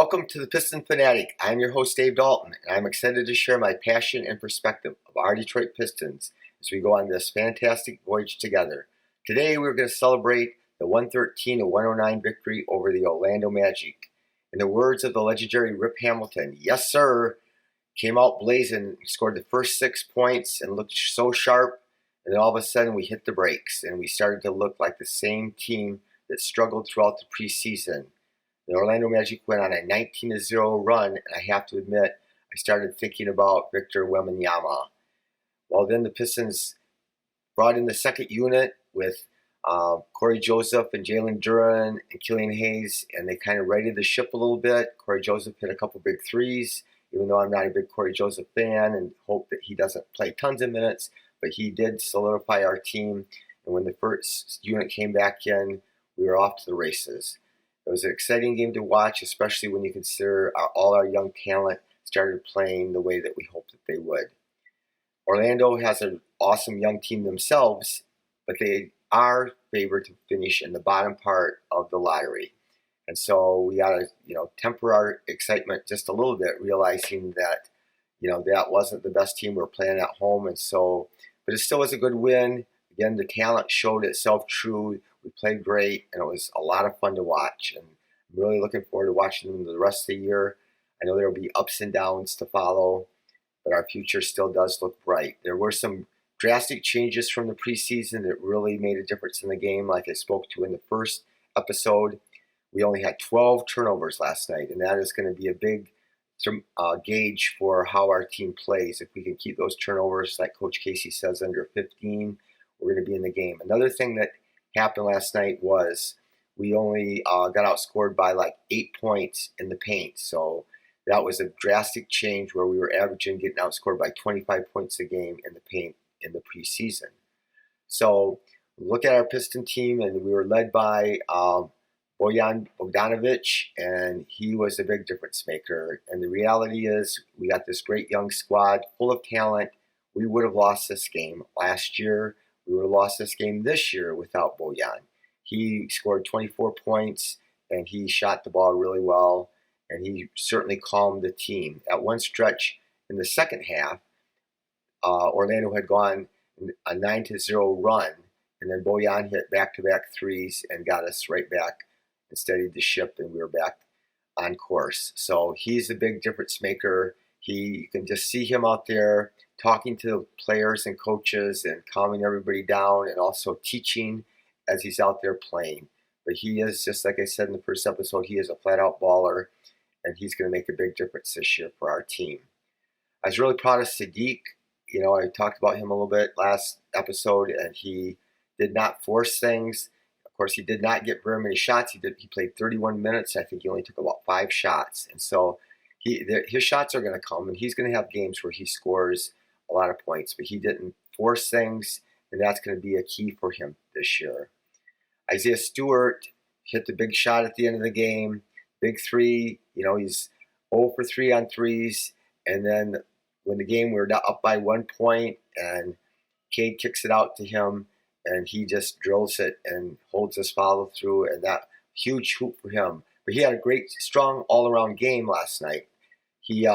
Welcome to the Piston Fanatic. I'm your host, Dave Dalton, and I'm excited to share my passion and perspective of our Detroit Pistons as we go on this fantastic voyage together. Today, we're going to celebrate the 113-109 victory over the Orlando Magic. In the words of the legendary Rip Hamilton, yes, sir, came out blazing, scored the first 6 points, and looked so sharp. And then all of a sudden, we hit the brakes, and we started to look like the same team that struggled throughout the preseason. The Orlando Magic went on a 19-0 run, and I have to admit, I started thinking about Victor Wembanyama. Well, then the Pistons brought in the second unit with Corey Joseph and Jalen Duren and Killian Hayes, and they kind of righted the ship a little bit. Corey Joseph hit a couple big threes, even though I'm not a big Corey Joseph fan and hope that he doesn't play tons of minutes, but he did solidify our team. And when the first unit came back in, we were off to the races. It was an exciting game to watch, especially when you consider all our young talent started playing the way that we hoped that they would. Orlando has an awesome young team themselves, but they are favored to finish in the bottom part of the lottery. And so we got to, temper our excitement just a little bit, realizing that, that wasn't the best team we were playing at home. And so, but it still was a good win. Again, the talent showed itself true. We played great, and it was a lot of fun to watch. And I'm really looking forward to watching them the rest of the year. I know there will be ups and downs to follow, but our future still does look bright. There were some drastic changes from the preseason that really made a difference in the game, like I spoke to in the first episode. We only had 12 turnovers last night, and that is going to be a big gauge for how our team plays. If we can keep those turnovers, like Coach Casey says, under 15, we're going to be in the game. Another thing that happened last night was we only got outscored by like 8 points in the paint. So that was a drastic change where we were averaging getting outscored by 25 points a game in the paint in the preseason. So look at our Piston team, and we were led by Bojan Bogdonovich, and he was a big difference maker. And the reality is we got this great young squad full of talent. We would have lost this game last year. We would have lost this game this year without Bojan. He scored 24 points, and he shot the ball really well, and he certainly calmed the team. At one stretch in the second half, Orlando had gone a 9-0 run, and then Bojan hit back-to-back threes and got us right back and steadied the ship, and we were back on course. So he's a big difference maker. You can just see him out there talking to players and coaches and calming everybody down, and also teaching as he's out there playing. But he is, just like I said in the first episode, he is a flat-out baller, and he's going to make a big difference this year for our team. I was really proud of Sadiq. I talked about him a little bit last episode, and he did not force things. Of course, he did not get very many shots. He played 31 minutes. I think he only took about 5 shots. And so his shots are going to come, and he's going to have games where he scores a lot of points, but he didn't force things, and that's going to be a key for him this year. Isaiah Stewart hit the big shot at the end of the game, big three. He's 0 for 3 on threes, and then when the game we were up by 1 point, and Cade kicks it out to him, and he just drills it and holds his follow through, and that huge hoop for him. But he had a great, strong all-around game last night. He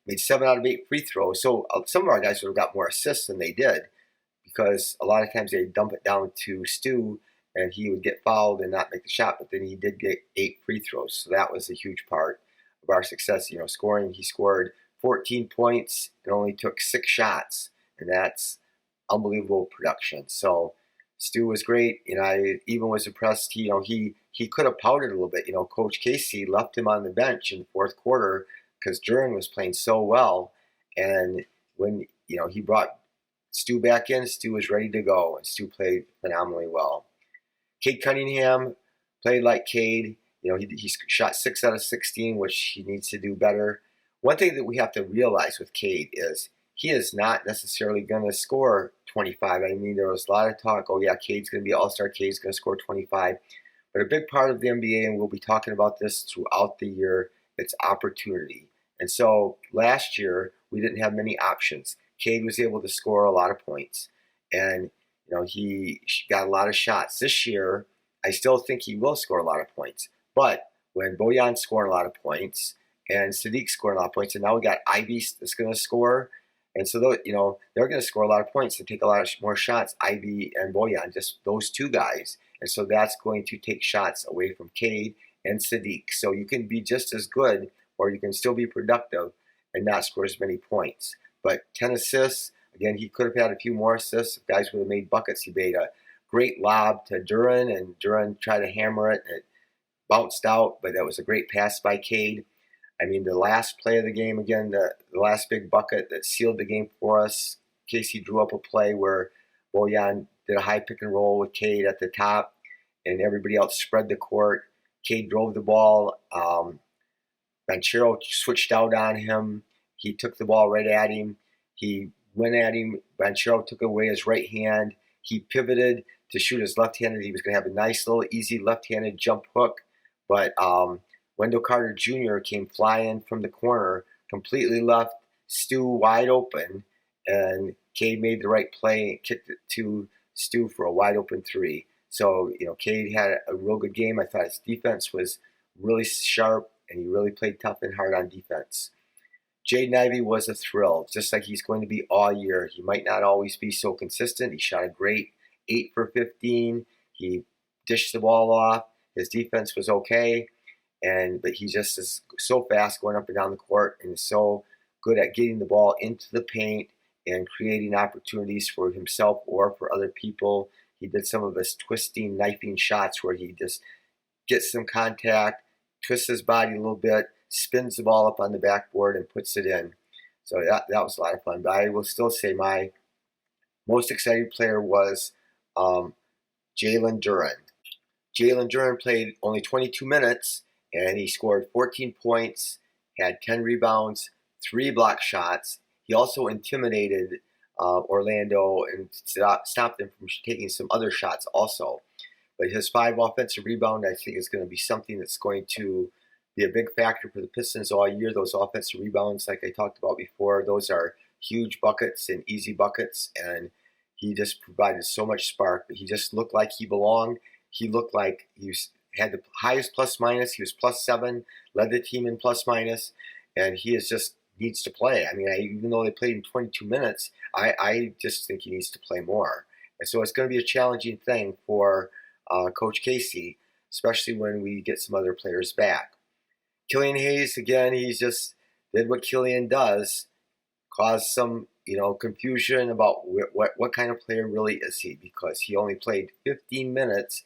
made 7 out of 8 free throws. So some of our guys would have got more assists than they did, because a lot of times they dump it down to Stu, and he would get fouled and not make the shot. But then he did get 8 free throws. So that was a huge part of our success. Scoring, he scored 14 points and only took 6 shots. And that's unbelievable production. So Stu was great. I even was impressed. He could have pouted a little bit. Coach Casey left him on the bench in the fourth quarter because Duren was playing so well. And when, he brought Stu back in, Stu was ready to go, and Stu played phenomenally well. Cade Cunningham played like Cade. He shot 6 out of 16, which he needs to do better. One thing that we have to realize with Cade is he is not necessarily going to score 25. I mean, there was a lot of talk, Cade's going to be all-star, Cade's going to score 25. But a big part of the NBA, and we'll be talking about this throughout the year, it's opportunity. And so last year, we didn't have many options. Cade was able to score a lot of points, and he got a lot of shots. This year, I still think he will score a lot of points, but when Bojan scored a lot of points and Sadiq scored a lot of points, and now we got Ivey that's going to score. And so, they're going to score a lot of points and take a lot more shots, Ivey and Bojan, just those two guys. And so that's going to take shots away from Cade and Sadiq. So you can be just as good, or you can still be productive and not score as many points. But 10 assists, again, he could have had a few more assists. If guys would have made buckets. He made a great lob to Duren, and Duren tried to hammer it, and it bounced out, but that was a great pass by Cade. I mean, the last play of the game, again, the last big bucket that sealed the game for us, Casey drew up a play where Bojan did a high pick and roll with Cade at the top, and everybody else spread the court. Cade drove the ball. Banchero switched out on him. He took the ball right at him. He went at him. Banchero took away his right hand. He pivoted to shoot his left-handed. He was going to have a nice little easy left-handed jump hook, but Wendell Carter Jr. came flying from the corner, completely left Stu wide open, and Cade made the right play and kicked it to Stu for a wide open three. So, Cade had a real good game. I thought his defense was really sharp, and he really played tough and hard on defense. Jaden Ivey was a thrill, just like he's going to be all year. He might not always be so consistent. He shot a great 8 for 15. He dished the ball off. His defense was okay. But he just is so fast going up and down the court, and is so good at getting the ball into the paint and creating opportunities for himself or for other people. He did some of his twisting, knifing shots where he just gets some contact, twists his body a little bit, spins the ball up on the backboard, and puts it in. So that was a lot of fun. But I will still say my most exciting player was Jalen Duren. Jalen Duren played only 22 minutes, and he scored 14 points, had 10 rebounds, 3 block shots. He also intimidated Orlando and stopped them from taking some other shots also. But his 5 offensive rebound, I think, is going to be something that's going to be a big factor for the Pistons all year. Those offensive rebounds, like I talked about before, those are huge buckets and easy buckets, and he just provided so much spark. But he just looked like he belonged. He looked like he had the highest plus minus. He was +7, led the team in plus minus, and he just needs to play. I mean, even though they played in 22 minutes, I just think he needs to play more. And so it's going to be a challenging thing for Coach Casey, especially when we get some other players back. Killian Hayes, again, he just did what Killian does, caused some confusion about what kind of player really is he, because he only played 15 minutes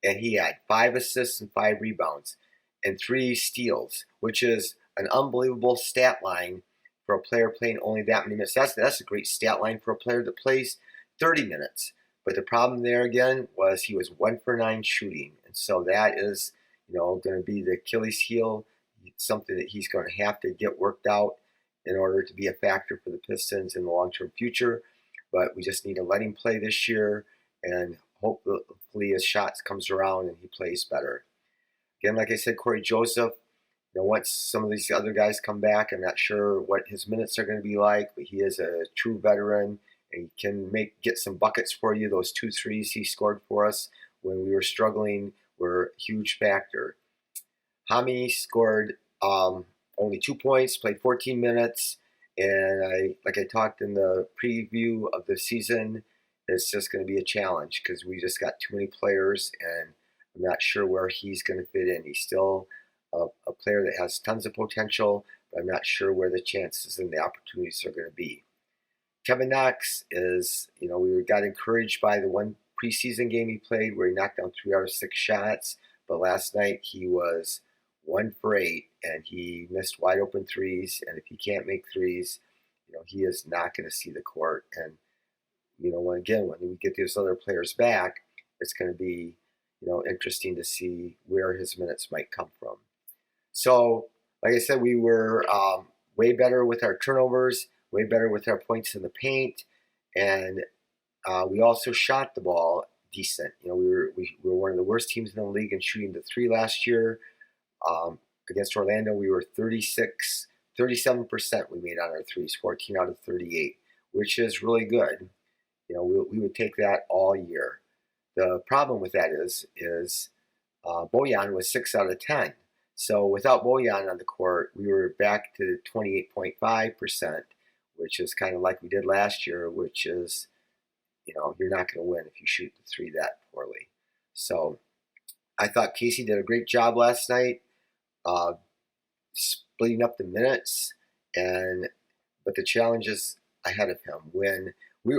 and he had 5 assists and 5 rebounds and 3 steals, which is an unbelievable stat line for a player playing only that many minutes. That's a great stat line for a player that plays 30 minutes. But the problem there again was he was 1 for 9 shooting, and so that is going to be the Achilles heel, something that he's going to have to get worked out in order to be a factor for the Pistons in the long-term future. But we just need to let him play this year, and hopefully his shots comes around and he plays better. Again, like I said, Corey Joseph, once some of these other guys come back, I'm not sure what his minutes are going to be like, but he is a true veteran, and he can get some buckets for you. Those 2 threes he scored for us when we were struggling were a huge factor. Hami scored only 2 points, played 14 minutes, and like I talked in the preview of the season, it's just going to be a challenge because we just got too many players, and I'm not sure where he's going to fit in. He's still a player that has tons of potential, but I'm not sure where the chances and the opportunities are going to be. Kevin Knox is, we got encouraged by the one preseason game he played where he knocked down 3 out of 6 shots, but last night he was 1 for 8, and he missed wide open threes, and if he can't make threes, he is not going to see the court. And, when we get these other players back, it's going to be, interesting to see where his minutes might come from. So, like I said, we were way better with our turnovers, way better with our points in the paint, and we also shot the ball decent. We were one of the worst teams in the league in shooting the 3 last year. Against Orlando, we were 37% we made on our threes, 14 out of 38, which is really good. We would take that all year. The problem with that is Bojan was 6 out of 10. So without Bojan on the court, we were back to 28.5%, which is kind of like we did last year, which is, you're not going to win if you shoot the three that poorly. So I thought Casey did a great job last night, uh, splitting up the minutes, but the challenges ahead of him when we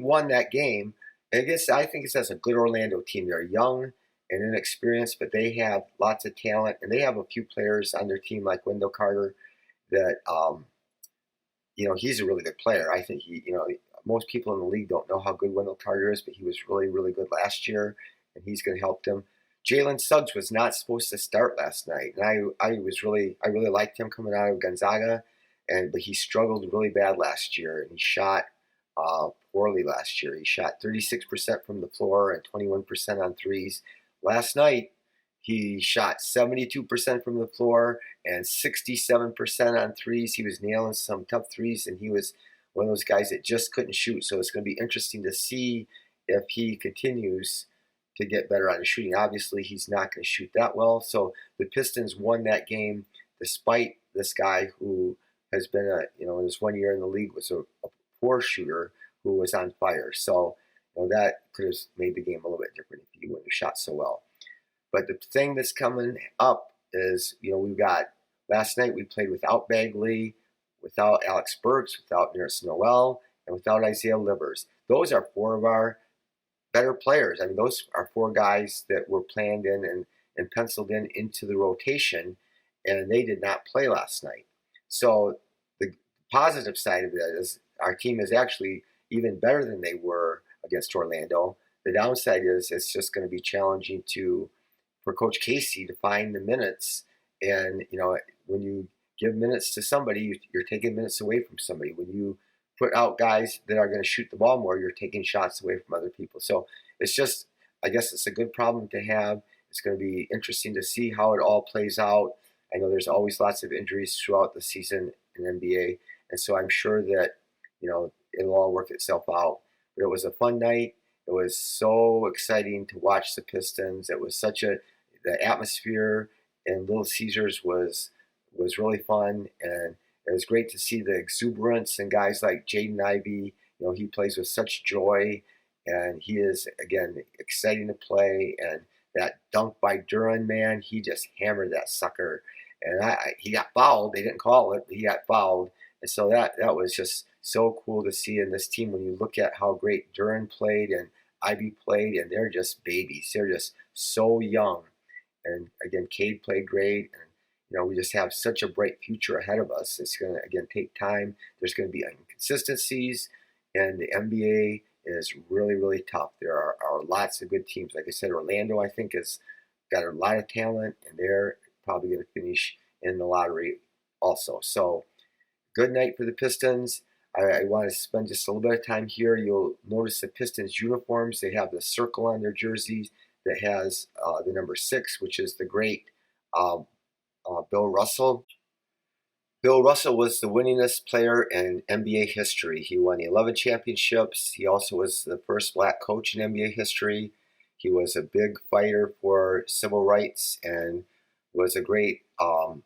won that game. I think it's as a good Orlando team. They're young and inexperienced, but they have lots of talent, and they have a few players on their team like Wendell Carter that he's a really good player. I think most people in the league don't know how good Wendell Carter is, but he was really, really good last year, and he's going to help them. Jalen Suggs was not supposed to start last night, and I really liked him coming out of Gonzaga, but he struggled really bad last year, and he shot poorly last year. He shot 36% from the floor and 21% on threes. Last night, he shot 72% from the floor and 67% on threes. He was nailing some tough threes, and he was one of those guys that just couldn't shoot. So it's going to be interesting to see if he continues to get better on his shooting. Obviously, he's not going to shoot that well. So the Pistons won that game despite this guy who has been in his 1 year in the league was a poor shooter who was on fire. So that could have made the game a little bit different if he wouldn't have shot so well. But the thing that's coming up is, we've got last night we played without Bagley, without Alex Burks, without Nurse Noel, and without Isaiah Livers. Those are four of our better players. I mean, those are four guys that were planned in and penciled in into the rotation, and they did not play last night. So the positive side of that is our team is actually even better than they were against Orlando. The downside is it's just going to be challenging for Coach Casey to find the minutes. And, when you give minutes to somebody, you're taking minutes away from somebody. When you put out guys that are going to shoot the ball more, you're taking shots away from other people. So it's just, I guess it's a good problem to have. It's going to be interesting to see how it all plays out. I know there's always lots of injuries throughout the season in NBA. And so I'm sure that, it'll all work itself out. But it was a fun night. It was so exciting to watch the Pistons. It was the atmosphere in Little Caesars was really fun, and it was great to see the exuberance and guys like Jaden Ivey. He plays with such joy, and he is, again, exciting to play. And that dunk by Duren, man, he just hammered that sucker. And he got fouled. They didn't call it, but he got fouled. And so that was just so cool to see in this team when you look at how great Duren played and Ivy played, and they're just babies. They're just so young. And again, Cade played great, and we just have such a bright future ahead of us. It's going to, again, take time. There's going to be inconsistencies, and the NBA is really, really tough. There are lots of good teams. Like I said, Orlando, I think, has got a lot of talent, and they're probably going to finish in the lottery also. So good night for the Pistons. I want to spend just a little bit of time here. You'll notice the Pistons uniforms. They have the circle on their jerseys that has the number 6, which is the great Bill Russell. Bill Russell was the winningest player in NBA history. He won 11 championships. He also was the first black coach in NBA history. He was a big fighter for civil rights and was a great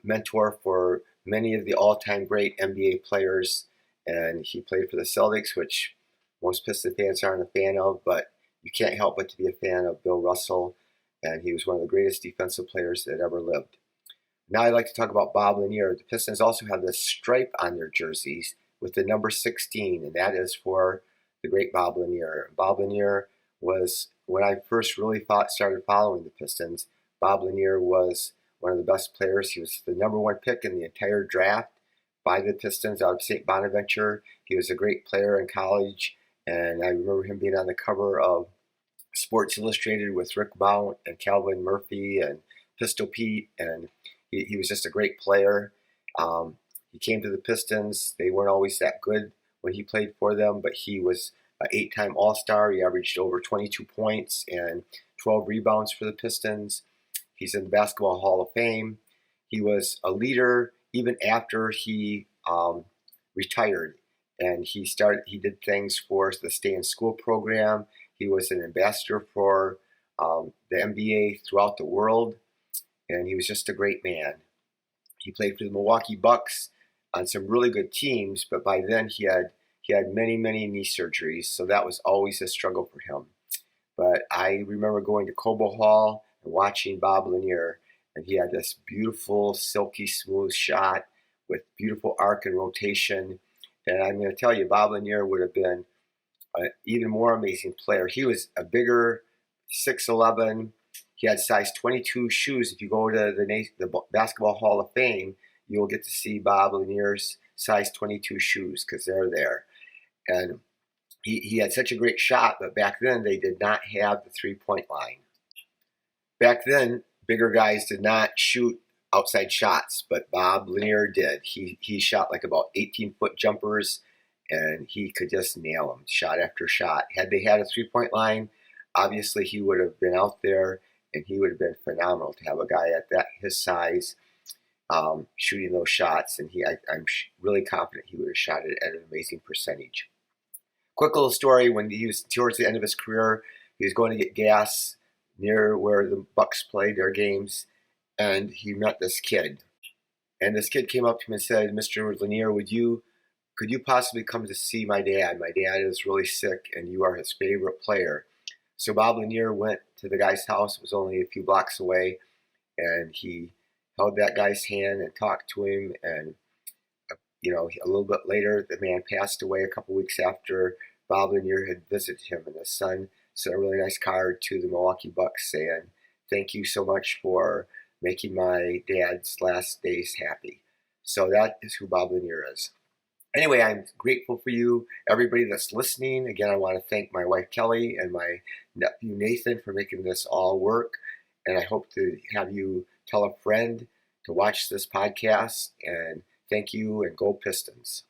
mentor for many of the all-time great NBA players. And he played for the Celtics, which most Pistons fans aren't a fan of, but you can't help but to be a fan of Bill Russell. And he was one of the greatest defensive players that ever lived. Now I'd like to talk about Bob Lanier. The Pistons also have this stripe on their jerseys with the number 16, and that is for the great Bob Lanier. Bob Lanier was, when I first really started following the Pistons, Bob Lanier was one of the best players. He was the number 1 pick in the entire draft by the Pistons out of St. Bonaventure. He was a great player in college, and I remember him being on the cover of Sports Illustrated with Rick Mount and Calvin Murphy and Pistol Pete, and he was just a great player. He came to the Pistons. They weren't always that good when he played for them, but he was an 8-time All-Star. He averaged over 22 points and 12 rebounds for the Pistons. He's in the Basketball Hall of Fame. He was a leader even after he retired, and he did things for the Stay in School program. He was an ambassador for the NBA throughout the world. and he was just a great man. He played for the Milwaukee Bucks on some really good teams, but by then he had many, many knee surgeries, so that was always a struggle for him. But I remember going to Cobo Hall and watching Bob Lanier, and he had this beautiful, silky smooth shot with beautiful arc and rotation. And I'm going to tell you, Bob Lanier would have been an even more amazing player. He was a bigger 6'11". He had size 22 shoes. If you go to the Basketball Hall of Fame, you'll get to see Bob Lanier's size 22 shoes because they're there. And he had such a great shot, but back then they did not have the three-point line. Back then, bigger guys did not shoot outside shots, but Bob Lanier did. He shot like about 18-foot jumpers, and he could just nail them shot after shot. Had they had a three-point line, obviously he would have been out there, and he would have been phenomenal to have a guy at his size shooting those shots. And I'm really confident he would have shot it at an amazing percentage. Quick little story: when he was towards the end of his career, he was going to get gas near where the Bucks played their games, and he met this kid. And this kid came up to him and said, "Mr. Lanier, could you possibly come to see my dad? My dad is really sick, and you are his favorite player." So Bob Lanier went to the guy's house. It was only a few blocks away, and he held that guy's hand and talked to him. And a little bit later, the man passed away a couple weeks after Bob Lanier had visited him, and his son sent a really nice card to the Milwaukee Bucks saying, "Thank you so much for making my dad's last days happy." So that is who Bob Lanier is. Anyway, I'm grateful for you, everybody that's listening. Again, I want to thank my wife Kelly and my nephew Nathan for making this all work. And I hope to have you tell a friend to watch this podcast. And thank you, and go Pistons.